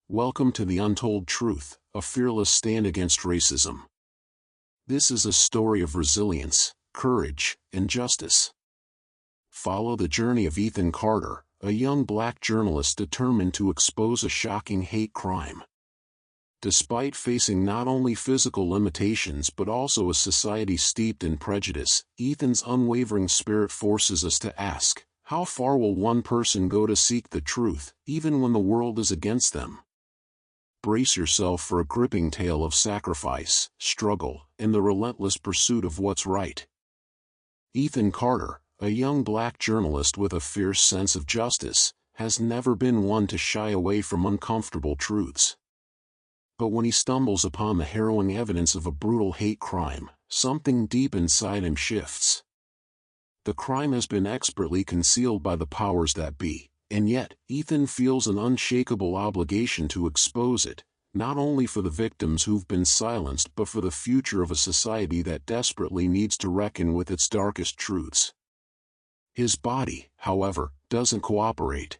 Welcome to The Untold Truth, a fearless stand against racism. This is a story of resilience, courage, and justice. Follow the journey of Ethan Carter, a young black journalist determined to expose a shocking hate crime. Despite facing not only physical limitations but also a society steeped in prejudice, Ethan's unwavering spirit forces us to ask, how far will one person go to seek the truth, even when the world is against them? Brace yourself for a gripping tale of sacrifice, struggle, and the relentless pursuit of what's right. Ethan Carter, a young black journalist with a fierce sense of justice, has never been one to shy away from uncomfortable truths. But when he stumbles upon the harrowing evidence of a brutal hate crime, something deep inside him shifts. The crime has been expertly concealed by the powers that be, and yet, Ethan feels an unshakable obligation to expose it, not only for the victims who've been silenced but for the future of a society that desperately needs to reckon with its darkest truths. His body, however, doesn't cooperate.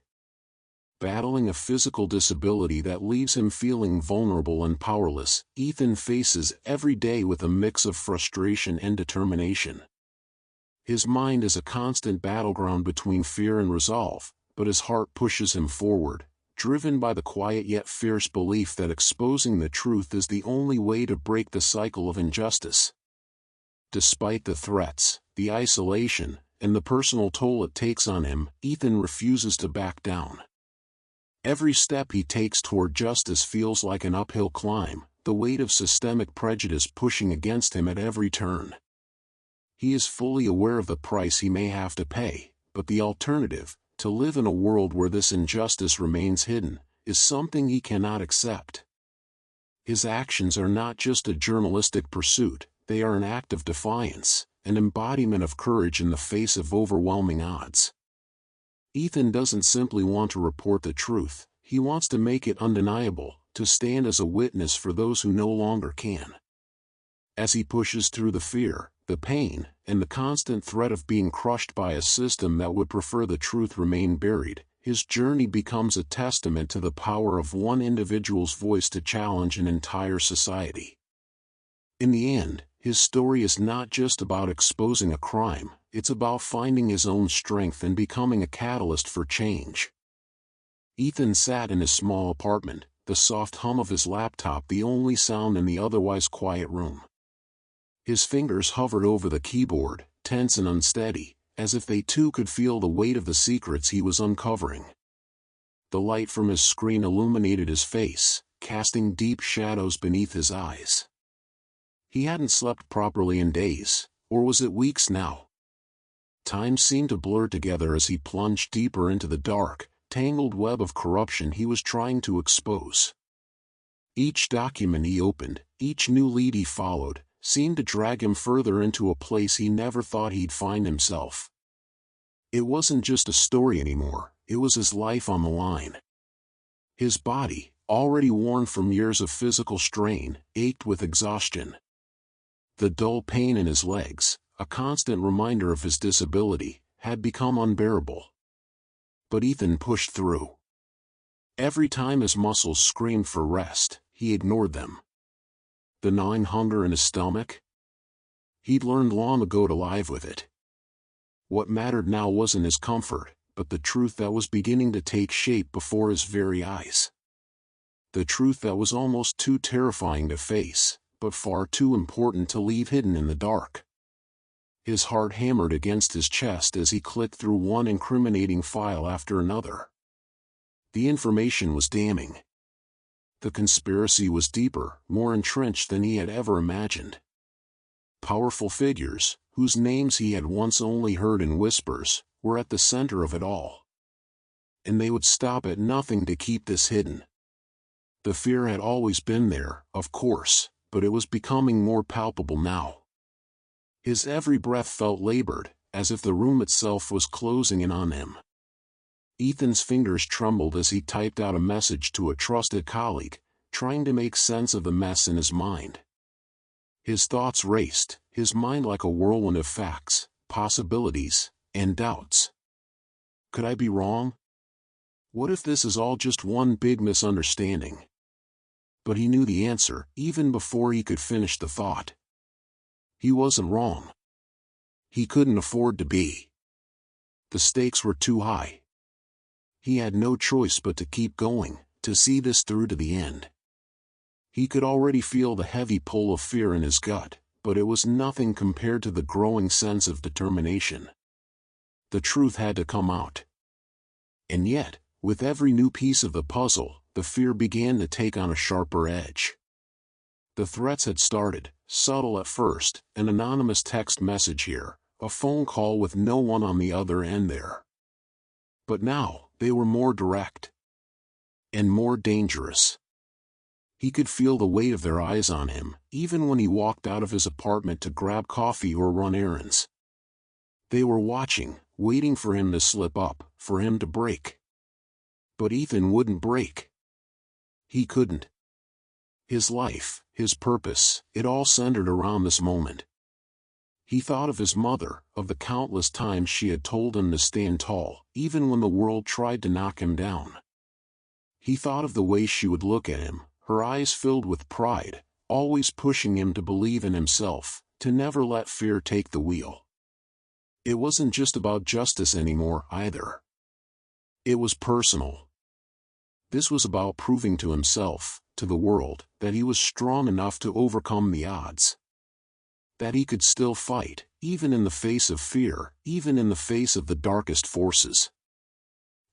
Battling a physical disability that leaves him feeling vulnerable and powerless, Ethan faces every day with a mix of frustration and determination. His mind is a constant battleground between fear and resolve, but his heart pushes him forward, driven by the quiet yet fierce belief that exposing the truth is the only way to break the cycle of injustice. Despite the threats, the isolation, and the personal toll it takes on him, Ethan refuses to back down. Every step he takes toward justice feels like an uphill climb, the weight of systemic prejudice pushing against him at every turn. He is fully aware of the price he may have to pay, but the alternative, to live in a world where this injustice remains hidden, is something he cannot accept. His actions are not just a journalistic pursuit, they are an act of defiance, an embodiment of courage in the face of overwhelming odds. Ethan doesn't simply want to report the truth, he wants to make it undeniable, to stand as a witness for those who no longer can. As he pushes through the fear, the pain, and the constant threat of being crushed by a system that would prefer the truth remain buried, his journey becomes a testament to the power of one individual's voice to challenge an entire society. In the end, his story is not just about exposing a crime, it's about finding his own strength and becoming a catalyst for change. Ethan sat in his small apartment, the soft hum of his laptop the only sound in the otherwise quiet room. His fingers hovered over the keyboard, tense and unsteady, as if they too could feel the weight of the secrets he was uncovering. The light from his screen illuminated his face, casting deep shadows beneath his eyes. He hadn't slept properly in days, or was it weeks now? Time seemed to blur together as he plunged deeper into the dark, tangled web of corruption he was trying to expose. Each document he opened, each new lead he followed, seemed to drag him further into a place he never thought he'd find himself. It wasn't just a story anymore, it was his life on the line. His body, already worn from years of physical strain, ached with exhaustion. The dull pain in his legs, a constant reminder of his disability, had become unbearable. But Ethan pushed through. Every time his muscles screamed for rest, he ignored them. The gnawing hunger in his stomach? He'd learned long ago to live with it. What mattered now wasn't his comfort, but the truth that was beginning to take shape before his very eyes. The truth that was almost too terrifying to face, but far too important to leave hidden in the dark. His heart hammered against his chest as he clicked through one incriminating file after another. The information was damning. The conspiracy was deeper, more entrenched than he had ever imagined. Powerful figures, whose names he had once only heard in whispers, were at the center of it all. And they would stop at nothing to keep this hidden. The fear had always been there, of course, but it was becoming more palpable now. His every breath felt labored, as if the room itself was closing in on him. Ethan's fingers trembled as he typed out a message to a trusted colleague, trying to make sense of the mess in his mind. His thoughts raced, his mind like a whirlwind of facts, possibilities, and doubts. Could I be wrong? What if this is all just one big misunderstanding? But he knew the answer, even before he could finish the thought. He wasn't wrong. He couldn't afford to be. The stakes were too high. He had no choice but to keep going, to see this through to the end. He could already feel the heavy pull of fear in his gut, but it was nothing compared to the growing sense of determination. The truth had to come out. And yet, with every new piece of the puzzle, the fear began to take on a sharper edge. The threats had started, subtle at first, an anonymous text message here, a phone call with no one on the other end there. But now, they were more direct. And more dangerous. He could feel the weight of their eyes on him, even when he walked out of his apartment to grab coffee or run errands. They were watching, waiting for him to slip up, for him to break. But Ethan wouldn't break. He couldn't. His life, his purpose, it all centered around this moment. He thought of his mother, of the countless times she had told him to stand tall, even when the world tried to knock him down. He thought of the way she would look at him, her eyes filled with pride, always pushing him to believe in himself, to never let fear take the wheel. It wasn't just about justice anymore, either. It was personal. This was about proving to himself, to the world, that he was strong enough to overcome the odds. That he could still fight, even in the face of fear, even in the face of the darkest forces.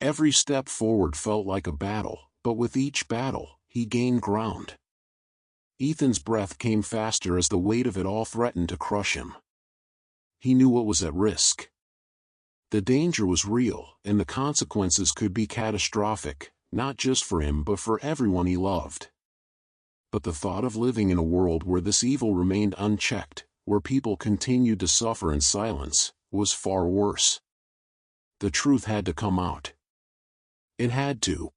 Every step forward felt like a battle, but with each battle, he gained ground. Ethan's breath came faster as the weight of it all threatened to crush him. He knew what was at risk. The danger was real, and the consequences could be catastrophic, not just for him but for everyone he loved. But the thought of living in a world where this evil remained unchecked, where people continued to suffer in silence, was far worse. The truth had to come out. It had to.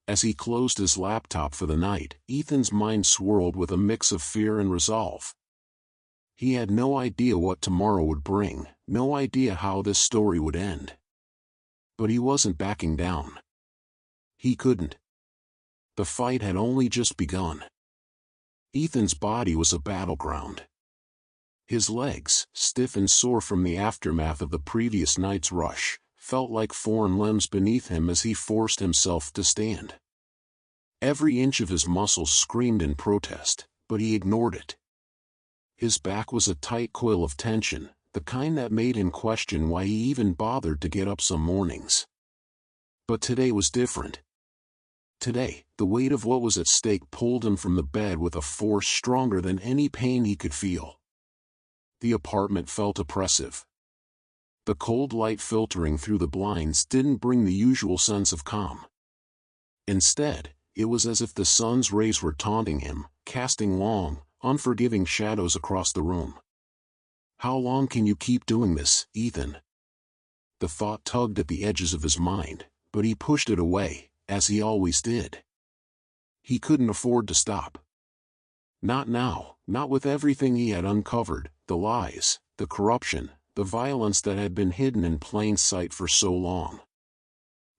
As he closed his laptop for the night, Ethan's mind swirled with a mix of fear and resolve. He had no idea what tomorrow would bring, no idea how this story would end. But he wasn't backing down. He couldn't. The fight had only just begun. Ethan's body was a battleground. His legs, stiff and sore from the aftermath of the previous night's rush, felt like foreign limbs beneath him as he forced himself to stand. Every inch of his muscles screamed in protest, but he ignored it. His back was a tight coil of tension, the kind that made him question why he even bothered to get up some mornings. But today was different. Today, the weight of what was at stake pulled him from the bed with a force stronger than any pain he could feel. The apartment felt oppressive. The cold light filtering through the blinds didn't bring the usual sense of calm. Instead, it was as if the sun's rays were taunting him, casting long, unforgiving shadows across the room. How long can you keep doing this, Ethan? The thought tugged at the edges of his mind, but he pushed it away, as he always did. He couldn't afford to stop. Not now, not with everything he had uncovered, the lies, the corruption, the violence that had been hidden in plain sight for so long.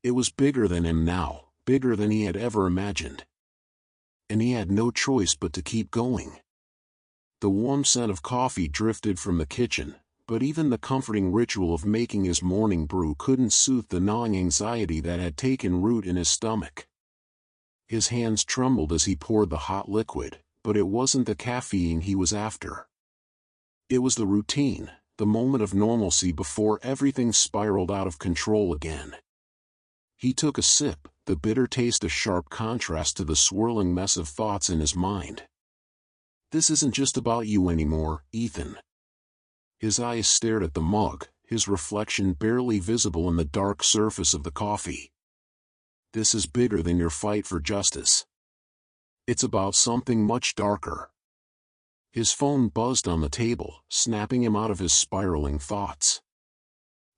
It was bigger than him now, bigger than he had ever imagined. And he had no choice but to keep going. The warm scent of coffee drifted from the kitchen, but even the comforting ritual of making his morning brew couldn't soothe the gnawing anxiety that had taken root in his stomach. His hands trembled as he poured the hot liquid, but it wasn't the caffeine he was after. It was the routine, the moment of normalcy before everything spiraled out of control again. He took a sip, the bitter taste a sharp contrast to the swirling mess of thoughts in his mind. This isn't just about you anymore, Ethan. His eyes stared at the mug, his reflection barely visible in the dark surface of the coffee. This is bigger than your fight for justice. It's about something much darker. His phone buzzed on the table, snapping him out of his spiraling thoughts.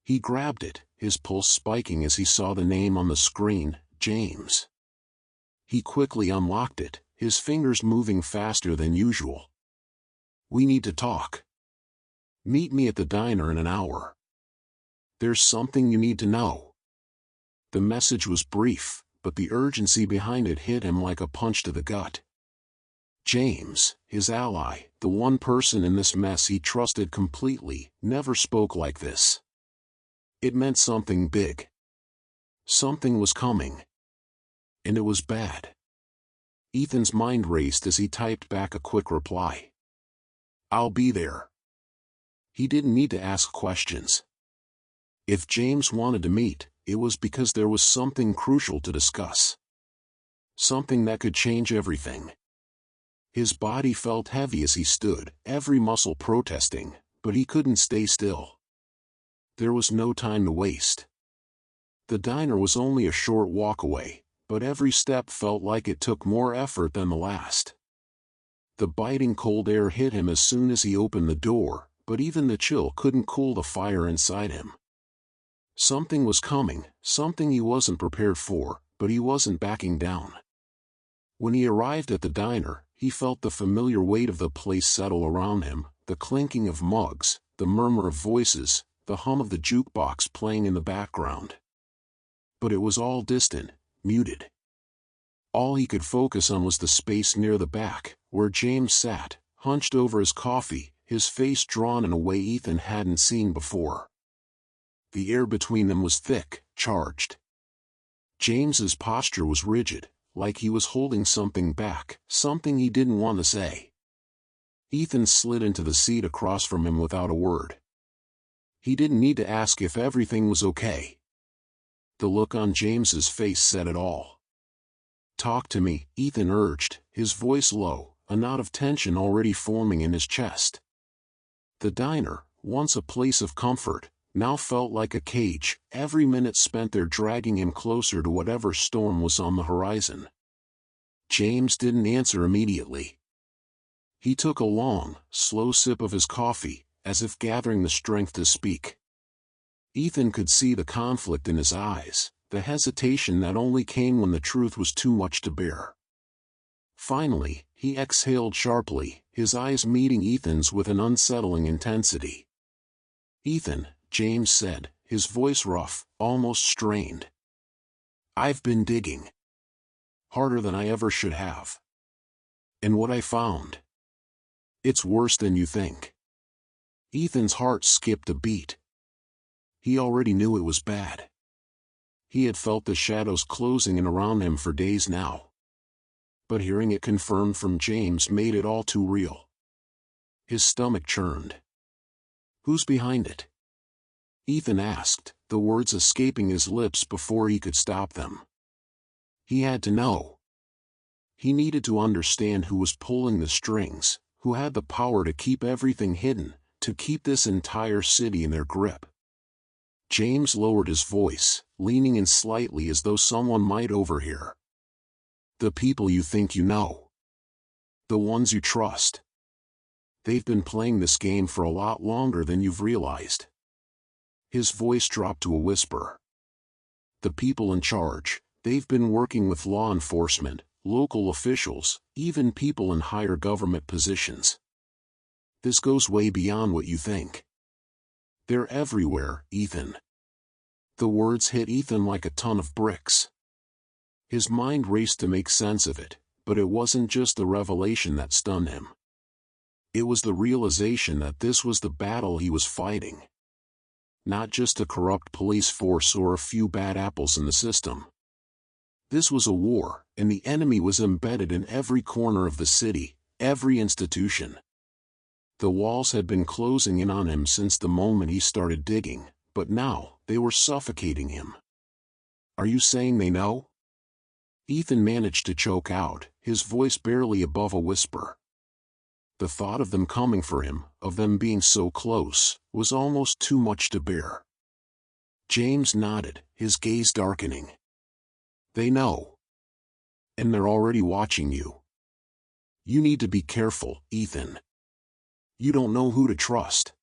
He grabbed it, his pulse spiking as he saw the name on the screen, James. He quickly unlocked it, his fingers moving faster than usual. We need to talk. Meet me at the diner in an hour. There's something you need to know. The message was brief, but the urgency behind it hit him like a punch to the gut. James, his ally, the one person in this mess he trusted completely, never spoke like this. It meant something big. Something was coming. And it was bad. Ethan's mind raced as he typed back a quick reply. "I'll be there." He didn't need to ask questions. If James wanted to meet, it was because there was something crucial to discuss. Something that could change everything. His body felt heavy as he stood, every muscle protesting, but he couldn't stay still. There was no time to waste. The diner was only a short walk away, but every step felt like it took more effort than the last. The biting cold air hit him as soon as he opened the door, but even the chill couldn't cool the fire inside him. Something was coming, something he wasn't prepared for, but he wasn't backing down. When he arrived at the diner, he felt the familiar weight of the place settle around him, the clinking of mugs, the murmur of voices, the hum of the jukebox playing in the background. But it was all distant, muted. All he could focus on was the space near the back, where James sat, hunched over his coffee, his face drawn in a way Ethan hadn't seen before. The air between them was thick, charged. James's posture was rigid, like he was holding something back, something he didn't want to say. Ethan slid into the seat across from him without a word. He didn't need to ask if everything was okay. The look on James's face said it all. "Talk to me," Ethan urged, his voice low, a knot of tension already forming in his chest. The diner, once a place of comfort, now felt like a cage, every minute spent there dragging him closer to whatever storm was on the horizon. James didn't answer immediately. He took a long, slow sip of his coffee, as if gathering the strength to speak. Ethan could see the conflict in his eyes, the hesitation that only came when the truth was too much to bear. Finally, he exhaled sharply, his eyes meeting Ethan's with an unsettling intensity. "Ethan," James said, his voice rough, almost strained. "I've been digging. Harder than I ever should have. And what I found. It's worse than you think." Ethan's heart skipped a beat. He already knew it was bad. He had felt the shadows closing in around him for days now. But hearing it confirmed from James made it all too real. His stomach churned. "Who's behind it?" Ethan asked, the words escaping his lips before he could stop them. He had to know. He needed to understand who was pulling the strings, who had the power to keep everything hidden, to keep this entire city in their grip. James lowered his voice, leaning in slightly as though someone might overhear. "The people you think you know. The ones you trust. They've been playing this game for a lot longer than you've realized." His voice dropped to a whisper. "The people in charge, they've been working with law enforcement, local officials, even people in higher government positions. This goes way beyond what you think. They're everywhere, Ethan." The words hit Ethan like a ton of bricks. His mind raced to make sense of it, but it wasn't just the revelation that stunned him. It was the realization that this was the battle he was fighting. Not just a corrupt police force or a few bad apples in the system. This was a war, and the enemy was embedded in every corner of the city, every institution. The walls had been closing in on him since the moment he started digging, but now, they were suffocating him. "Are you saying they know?" Ethan managed to choke out, his voice barely above a whisper. The thought of them coming for him, of them being so close, was almost too much to bear. James nodded, his gaze darkening. "They know. And they're already watching you. You need to be careful, Ethan. You don't know who to trust."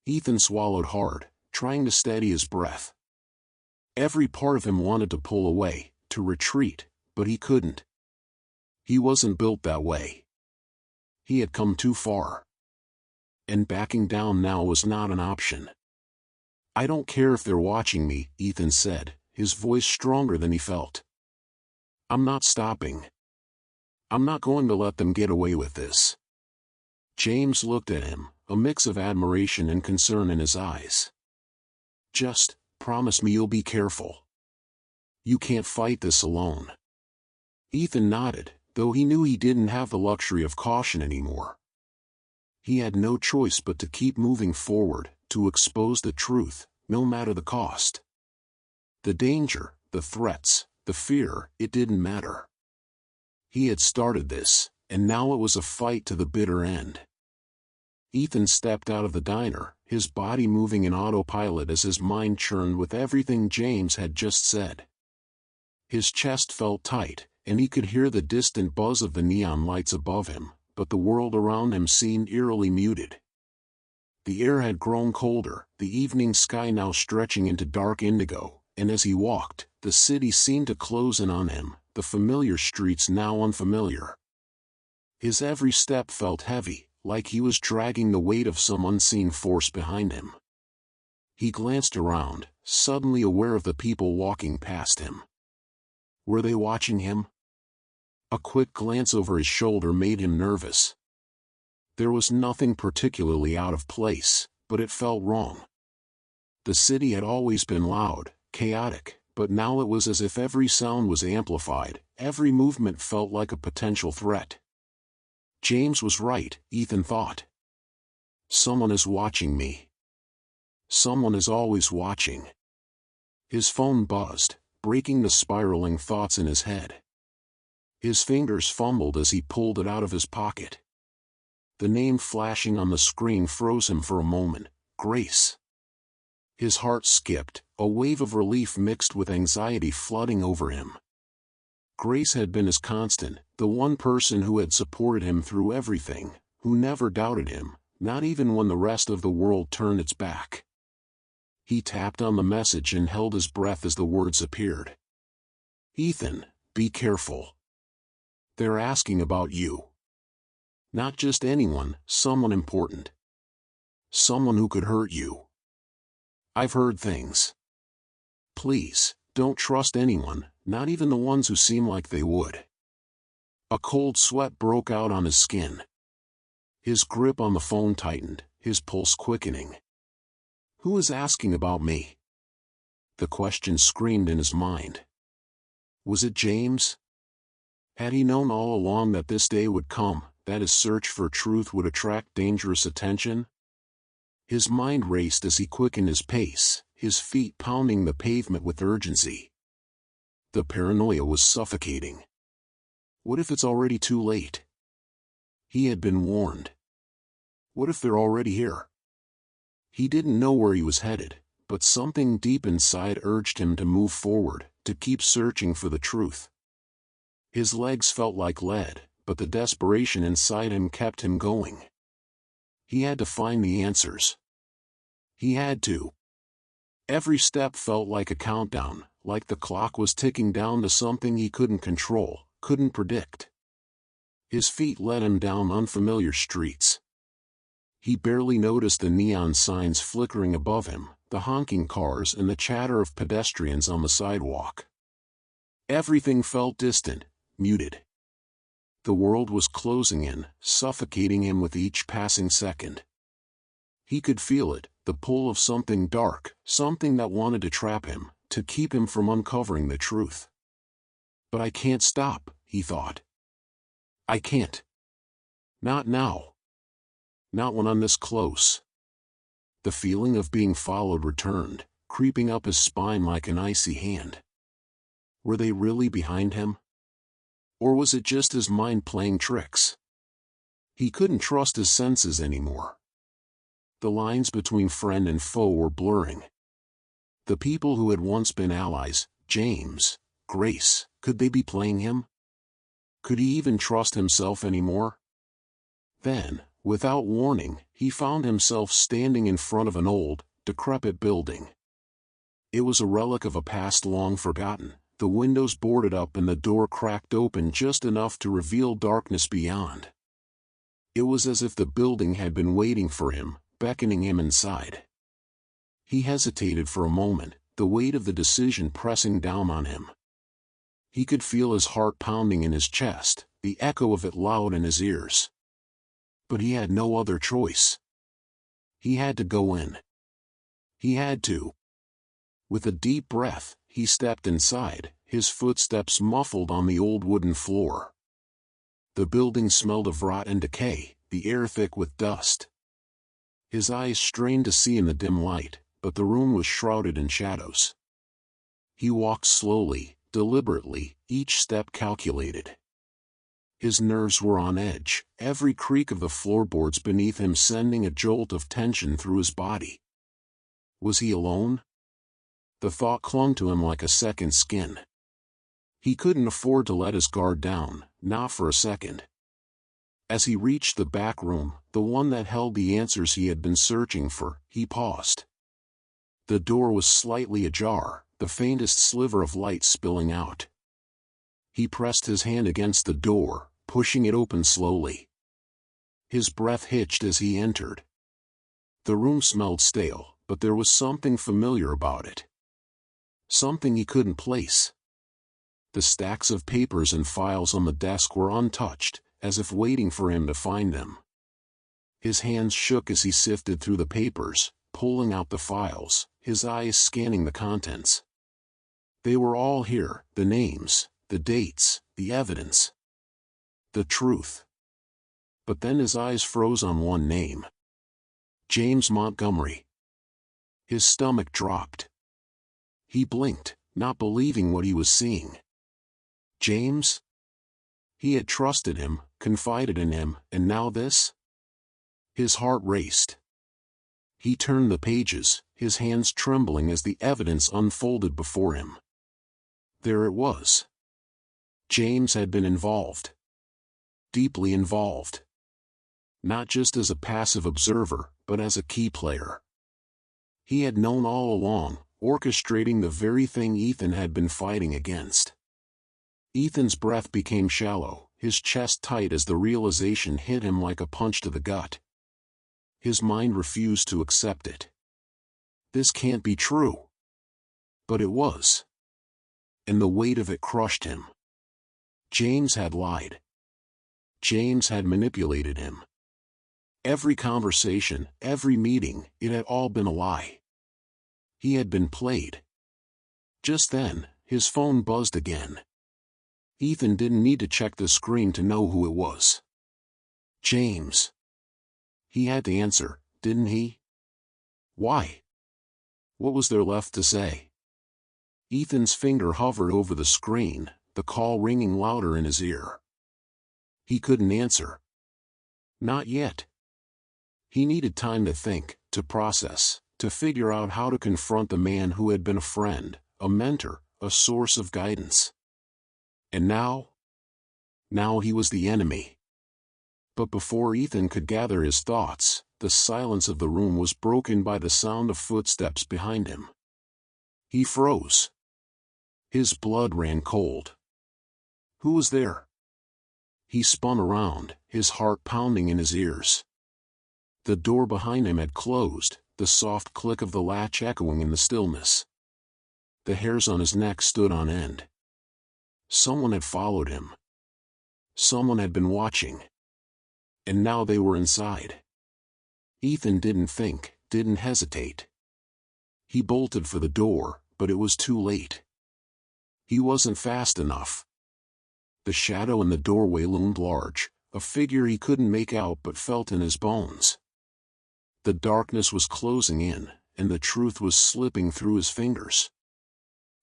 Ethan swallowed hard, trying to steady his breath. Every part of him wanted to pull away, to retreat, but he couldn't. He wasn't built that way. He had come too far. And backing down now was not an option. "I don't care if they're watching me," Ethan said, his voice stronger than he felt. "I'm not stopping. I'm not going to let them get away with this." James looked at him, a mix of admiration and concern in his eyes. "Just promise me you'll be careful. You can't fight this alone." Ethan nodded, though he knew he didn't have the luxury of caution anymore. He had no choice but to keep moving forward, to expose the truth, no matter the cost. The danger, the threats, the fear, it didn't matter. He had started this, and now it was a fight to the bitter end. Ethan stepped out of the diner, his body moving in autopilot as his mind churned with everything James had just said. His chest felt tight, and he could hear the distant buzz of the neon lights above him, but the world around him seemed eerily muted. The air had grown colder, the evening sky now stretching into dark indigo, and as he walked, the city seemed to close in on him, the familiar streets now unfamiliar. His every step felt heavy, like he was dragging the weight of some unseen force behind him. He glanced around, suddenly aware of the people walking past him. Were they watching him? A quick glance over his shoulder made him nervous. There was nothing particularly out of place, but it felt wrong. The city had always been loud, chaotic, but now it was as if every sound was amplified, every movement felt like a potential threat. James was right, Ethan thought. Someone is watching me. Someone is always watching. His phone buzzed, breaking the spiraling thoughts in his head. His fingers fumbled as he pulled it out of his pocket. The name flashing on the screen froze him for a moment, Grace. His heart skipped, a wave of relief mixed with anxiety flooding over him. Grace had been his constant, the one person who had supported him through everything, who never doubted him, not even when the rest of the world turned its back. He tapped on the message and held his breath as the words appeared. "Ethan, be careful. They're asking about you. Not just anyone, someone important. Someone who could hurt you. I've heard things. Please, don't trust anyone, not even the ones who seem like they would." A cold sweat broke out on his skin. His grip on the phone tightened, his pulse quickening. Who is asking about me? The question screamed in his mind. Was it James? Had he known all along that this day would come, that his search for truth would attract dangerous attention? His mind raced as he quickened his pace, his feet pounding the pavement with urgency. The paranoia was suffocating. What if it's already too late? He had been warned. What if they're already here? He didn't know where he was headed, but something deep inside urged him to move forward, to keep searching for the truth. His legs felt like lead, but the desperation inside him kept him going. He had to find the answers. He had to. Every step felt like a countdown, like the clock was ticking down to something he couldn't control, couldn't predict. His feet led him down unfamiliar streets. He barely noticed the neon signs flickering above him, the honking cars and the chatter of pedestrians on the sidewalk. Everything felt distant, muted. The world was closing in, suffocating him with each passing second. He could feel it, the pull of something dark, something that wanted to trap him, to keep him from uncovering the truth. But I can't stop, he thought. I can't. Not now. Not when I'm this close. The feeling of being followed returned, creeping up his spine like an icy hand. Were they really behind him? Or was it just his mind playing tricks? He couldn't trust his senses anymore. The lines between friend and foe were blurring. The people who had once been allies, James, Grace, could they be playing him? Could he even trust himself anymore? Then, without warning, he found himself standing in front of an old, decrepit building. It was a relic of a past long forgotten, the windows boarded up and the door cracked open just enough to reveal darkness beyond. It was as if the building had been waiting for him, beckoning him inside. He hesitated for a moment, the weight of the decision pressing down on him. He could feel his heart pounding in his chest, the echo of it loud in his ears. But he had no other choice. He had to go in. He had to. With a deep breath, he stepped inside, his footsteps muffled on the old wooden floor. The building smelled of rot and decay, the air thick with dust. His eyes strained to see in the dim light, but the room was shrouded in shadows. He walked slowly, deliberately, each step calculated. His nerves were on edge, every creak of the floorboards beneath him sending a jolt of tension through his body. Was he alone? The thought clung to him like a second skin. He couldn't afford to let his guard down, not for a second. As he reached the back room, the one that held the answers he had been searching for, he paused. The door was slightly ajar, the faintest sliver of light spilling out. He pressed his hand against the door, pushing it open slowly. His breath hitched as he entered. The room smelled stale, but there was something familiar about it. Something he couldn't place. The stacks of papers and files on the desk were untouched, as if waiting for him to find them. His hands shook as he sifted through the papers, pulling out the files, his eyes scanning the contents. They were all here, the names, the dates, the evidence. The truth. But then his eyes froze on one name. James Montgomery. His stomach dropped. He blinked, not believing what he was seeing. James? He had trusted him, confided in him, and now this? His heart raced. He turned the pages, his hands trembling as the evidence unfolded before him. There it was. James had been involved. Deeply involved. Not just as a passive observer, but as a key player. He had known all along, orchestrating the very thing Ethan had been fighting against. Ethan's breath became shallow, his chest tight as the realization hit him like a punch to the gut. His mind refused to accept it. This can't be true. But it was. And the weight of it crushed him. James had lied. James had manipulated him. Every conversation, every meeting, it had all been a lie. He had been played. Just then, his phone buzzed again. Ethan didn't need to check the screen to know who it was. James. He had to answer, didn't he? Why? What was there left to say? Ethan's finger hovered over the screen, the call ringing louder in his ear. He couldn't answer. Not yet. He needed time to think, to process, to figure out how to confront the man who had been a friend, a mentor, a source of guidance. And now? Now he was the enemy. But before Ethan could gather his thoughts, the silence of the room was broken by the sound of footsteps behind him. He froze. His blood ran cold. Who was there? He spun around, his heart pounding in his ears. The door behind him had closed, the soft click of the latch echoing in the stillness. The hairs on his neck stood on end. Someone had followed him. Someone had been watching. And now they were inside. Ethan didn't think, didn't hesitate. He bolted for the door, but it was too late. He wasn't fast enough. The shadow in the doorway loomed large, a figure he couldn't make out but felt in his bones. The darkness was closing in, and the truth was slipping through his fingers.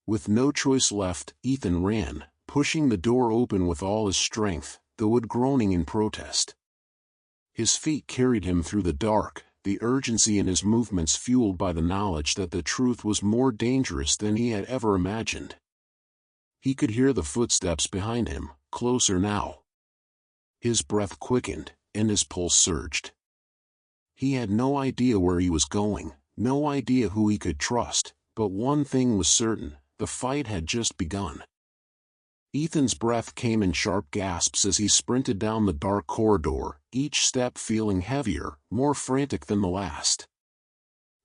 With no choice left, Ethan ran, pushing the door open with all his strength, the wood groaning in protest. His feet carried him through the dark, the urgency in his movements fueled by the knowledge that the truth was more dangerous than he had ever imagined. He could hear the footsteps behind him, closer now. His breath quickened, and his pulse surged. He had no idea where he was going, no idea who he could trust, but one thing was certain, the fight had just begun. Ethan's breath came in sharp gasps as he sprinted down the dark corridor, each step feeling heavier, more frantic than the last.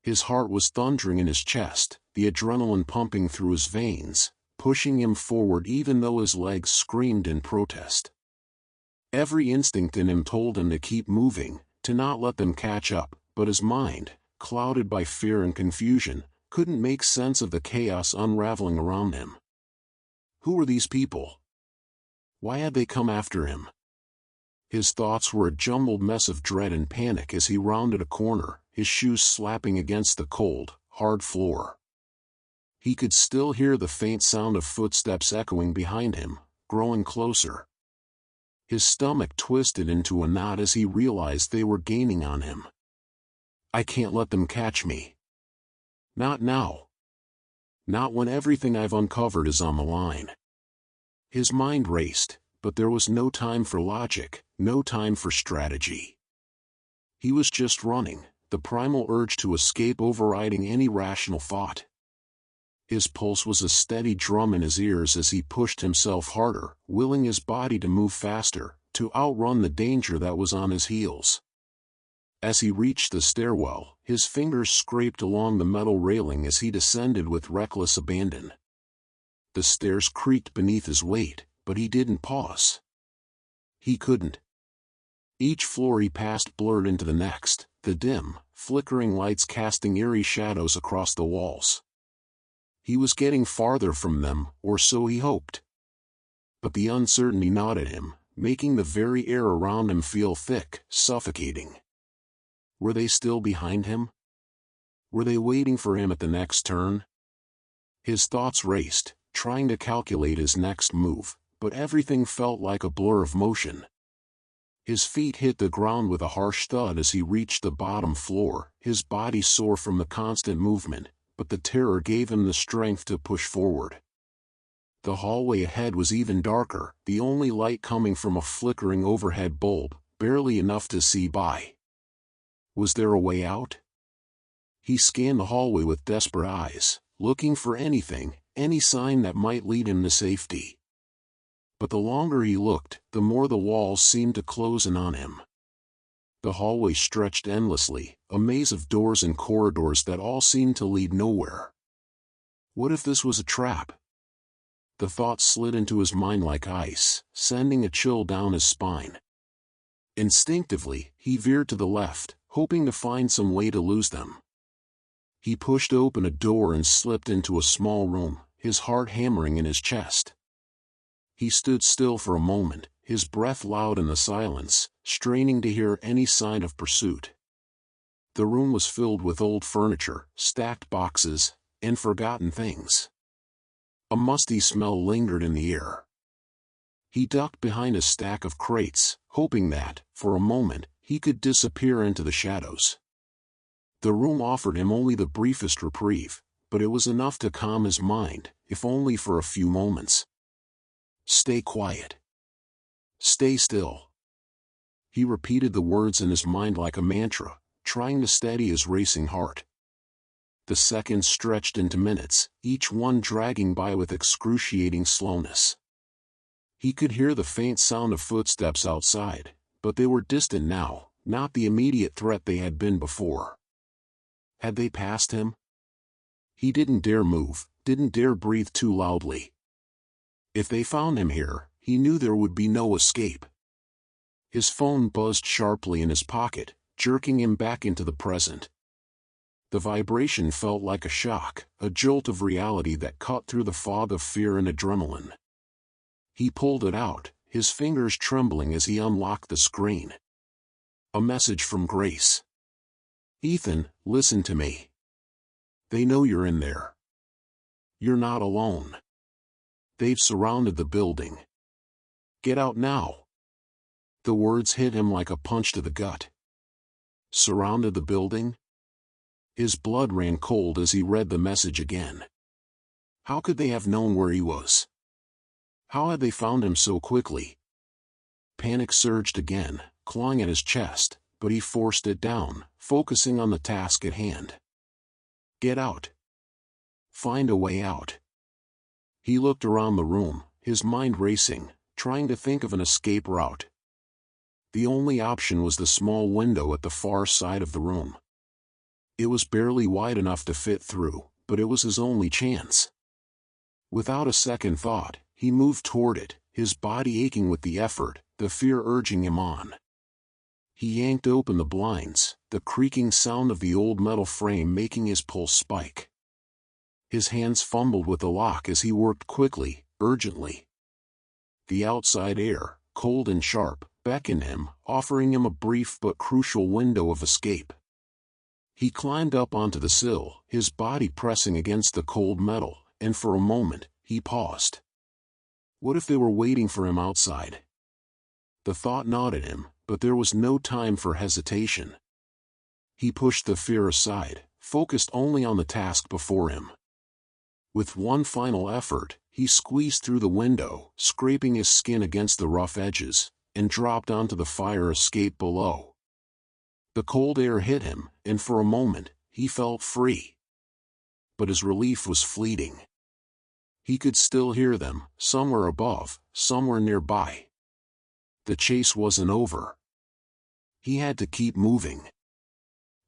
His heart was thundering in his chest, the adrenaline pumping through his veins, pushing him forward even though his legs screamed in protest. Every instinct in him told him to keep moving, to not let them catch up, but his mind, clouded by fear and confusion, couldn't make sense of the chaos unraveling around him. Who were these people? Why had they come after him? His thoughts were a jumbled mess of dread and panic as he rounded a corner, his shoes slapping against the cold, hard floor. He could still hear the faint sound of footsteps echoing behind him, growing closer. His stomach twisted into a knot as he realized they were gaining on him. I can't let them catch me. Not now. Not when everything I've uncovered is on the line. His mind raced, but there was no time for logic, no time for strategy. He was just running, the primal urge to escape overriding any rational thought. His pulse was a steady drum in his ears as he pushed himself harder, willing his body to move faster, to outrun the danger that was on his heels. As he reached the stairwell, his fingers scraped along the metal railing as he descended with reckless abandon. The stairs creaked beneath his weight, but he didn't pause. He couldn't. Each floor he passed blurred into the next, the dim, flickering lights casting eerie shadows across the walls. He was getting farther from them, or so he hoped. But the uncertainty gnawed at him, making the very air around him feel thick, suffocating. Were they still behind him? Were they waiting for him at the next turn? His thoughts raced, trying to calculate his next move, but everything felt like a blur of motion. His feet hit the ground with a harsh thud as he reached the bottom floor, his body sore from the constant movement, but the terror gave him the strength to push forward. The hallway ahead was even darker, the only light coming from a flickering overhead bulb, barely enough to see by. Was there a way out? He scanned the hallway with desperate eyes, looking for anything, any sign that might lead him to safety. But the longer he looked, the more the walls seemed to close in on him. The hallway stretched endlessly, a maze of doors and corridors that all seemed to lead nowhere. What if this was a trap? The thought slid into his mind like ice, sending a chill down his spine. Instinctively, he veered to the left, hoping to find some way to lose them. He pushed open a door and slipped into a small room, his heart hammering in his chest. He stood still for a moment, his breath loud in the silence, straining to hear any sign of pursuit. The room was filled with old furniture, stacked boxes, and forgotten things. A musty smell lingered in the air. He ducked behind a stack of crates, hoping that, for a moment, he could disappear into the shadows. The room offered him only the briefest reprieve, but it was enough to calm his mind, if only for a few moments. Stay quiet. Stay still. He repeated the words in his mind like a mantra, trying to steady his racing heart. The seconds stretched into minutes, each one dragging by with excruciating slowness. He could hear the faint sound of footsteps outside, but they were distant now, not the immediate threat they had been before. Had they passed him? He didn't dare move, didn't dare breathe too loudly. If they found him here, he knew there would be no escape. His phone buzzed sharply in his pocket, jerking him back into the present. The vibration felt like a shock, a jolt of reality that cut through the fog of fear and adrenaline. He pulled it out, his fingers trembling as he unlocked the screen. A message from Grace. Ethan, listen to me. They know you're in there. You're not alone. They've surrounded the building. Get out now. The words hit him like a punch to the gut. Surrounded the building? His blood ran cold as he read the message again. How could they have known where he was? How had they found him so quickly? Panic surged again, clawing at his chest, but he forced it down, focusing on the task at hand. Get out. Find a way out. He looked around the room, his mind racing, trying to think of an escape route. The only option was the small window at the far side of the room. It was barely wide enough to fit through, but it was his only chance. Without a second thought, he moved toward it, his body aching with the effort, the fear urging him on. He yanked open the blinds, the creaking sound of the old metal frame making his pulse spike. His hands fumbled with the lock as he worked quickly, urgently. The outside air, cold and sharp, beckoned him, offering him a brief but crucial window of escape. He climbed up onto the sill, his body pressing against the cold metal, and for a moment, he paused. What if they were waiting for him outside? The thought gnawed at him, but there was no time for hesitation. He pushed the fear aside, focused only on the task before him. With one final effort, he squeezed through the window, scraping his skin against the rough edges, and dropped onto the fire escape below. The cold air hit him, and for a moment, he felt free. But his relief was fleeting. He could still hear them, somewhere above, somewhere nearby. The chase wasn't over. He had to keep moving.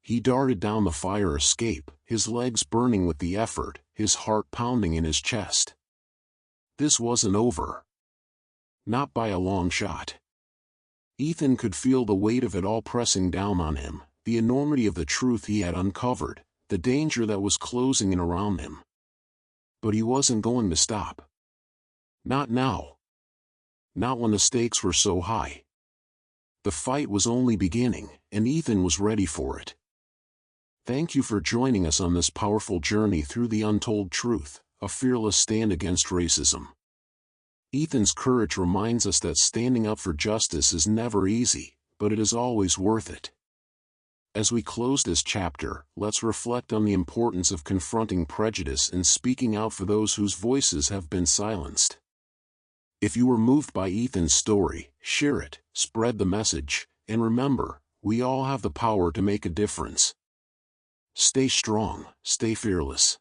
He darted down the fire escape, his legs burning with the effort, his heart pounding in his chest. This wasn't over. Not by a long shot. Ethan could feel the weight of it all pressing down on him, the enormity of the truth he had uncovered, the danger that was closing in around him. But he wasn't going to stop. Not now. Not when the stakes were so high. The fight was only beginning, and Ethan was ready for it. Thank you for joining us on this powerful journey through the untold truth, a fearless stand against racism. Ethan's courage reminds us that standing up for justice is never easy, but it is always worth it. As we close this chapter, let's reflect on the importance of confronting prejudice and speaking out for those whose voices have been silenced. If you were moved by Ethan's story, share it, spread the message, and remember, we all have the power to make a difference. Stay strong, stay fearless.